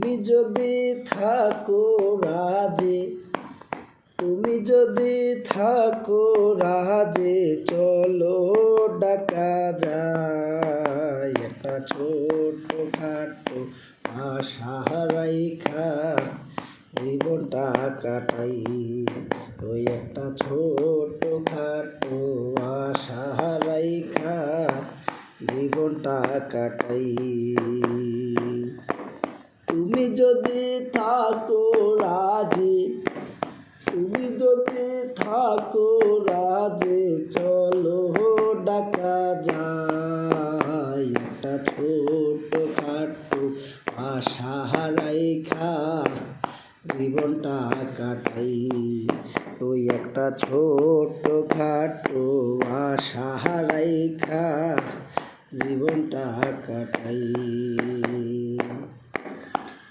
তুমি যদি থাকো রাজে, তুমি যদি থাকো রাজে, চলো ডাকা যায়। একটা ছোট খাটো আশা রাইখা জীবনটা কাটাই। ওই একটা ছোট খাটো আশা রাইখা জীবনটা কাটাই। তুমি যদি থাকো রাজে, তুমি যদি থাকো রাজে, চলো ডাকা যায়। একটা ছোট খাটো আশা রাইখা জীবনটা কাটাই। ওই একটা ছোট খাটো আশা রাইখা জীবনটা কাটাই।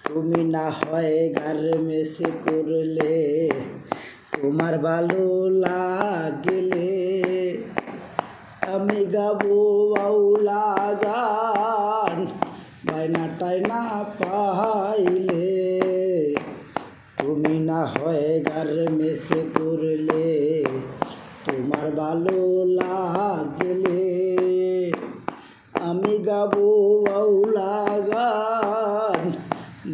তুমি না হয় গার্মেন্টস করলে, তোমার ভালো লাগলে, আমি গাবো বাউলা গান বায়নাটাই না পাইলে। তুমি না হয় গার্মেন্টস করলে, তোমার ভালো লাগলে, আমি গাবো বাউলা গান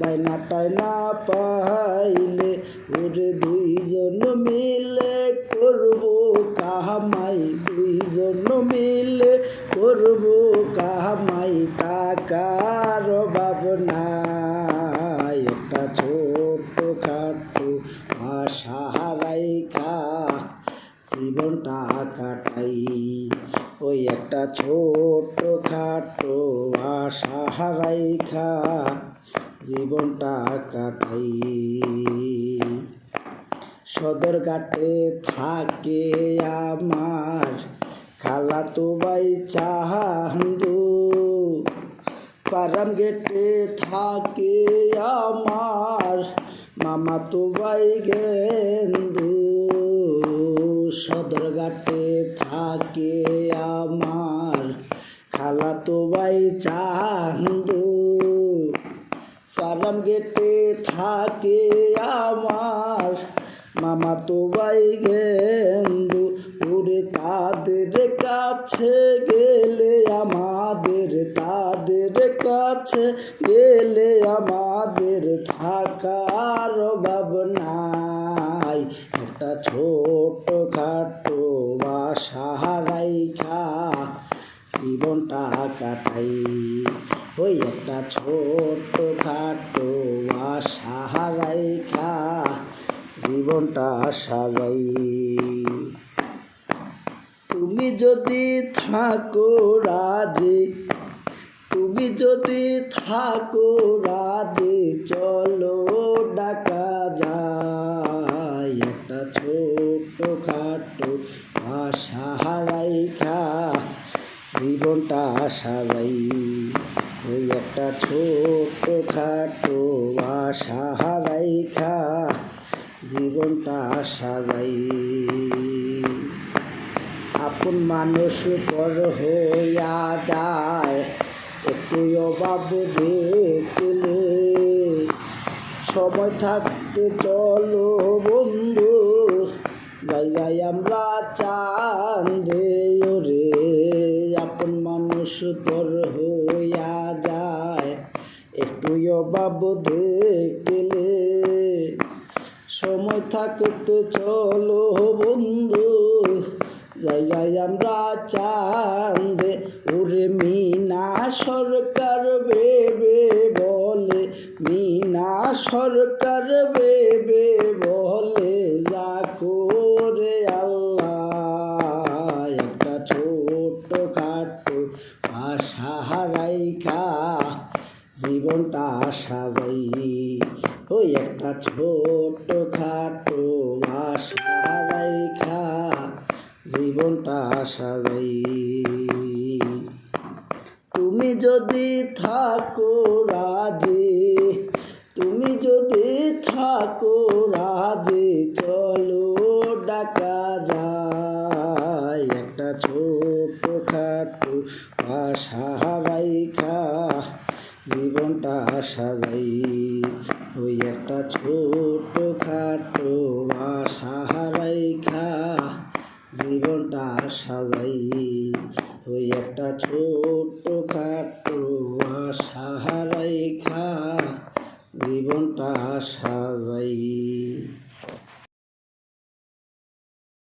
বায়নাটাই না পাইলে। ওরে দুইজন মিলে করবো কামাই, দুইজন মিলে করবো কামাই, টাকার অভাব নাই। একটা ছোট খাটো আশা রাইখা জীবনটা কাটাই। ওই একটা ছোট খাটো আশা রাইখা জীবনটা কাটাই। সদরঘাটে থাকে আমার খালাতো ভাই চান্দু, ফার্ম গেটে থাকে আমার মামাতো ভাই গেন্দু। সদরঘাটে থাকে আমার খালাতো ভাই চান্দু, ফার্ম গেটে থাকে আমার মামাতো ভাই গেন্দু। ওরে তাদের কাছে গেলে আমাদের, তাদের কাছে গেলে আমাদের থাকার অভাব নাই। একটা ছোট খাটো আশা রাইখা জীবনটা কাটাই। ওই একটা ছোট খাটো আশা রাইখা জীবনটা সাজাই। তুমি যদি থাকো রাজে, তুমি যদি থাকো রাজে, চলো ডাকা যায়। একটা ছোট খাটো আশা রাইখা জীবনটা সাজাই। ওই একটা ছোট খাটো আশা রাইখা জীবনটা সাজাই। আপন মানুষ পর হইয়া যায়, একটু অভাব দেখলে, সময় থাকতে চলো বন্ধু জায়গায় আমরা চাঁদে। ওরে আপন মানুষ পর হইয়া যায়, একটু অভাব দেখলে, সময় থাকতে চলো বন্ধু জায়গায় আমরা চাঁদে। ওরে মিনা সরকার ভেবে বলে, মিনা সরকার ভেবে বলে, যা করে আল্লাহ। একটা ছোট খাটো আশা রাইখা জীবনটা সাজাই। ওই একটা ছোট খাটো আশা রাইখা জীবনটা সাজাই। তুমি যদি থাকো রাজে, তুমি যদি থাকো রাজে, চলো ডাকা যায়। একটা ছোট খাটো আশা রাইখা জীবনটা সাজাই। ওই একটা ছোট খাটো বাসা রাইখা জীবনটা সাজাই। ওই একটা ছোট খাটো বাসা রাইখা জীবনটা সাজাই।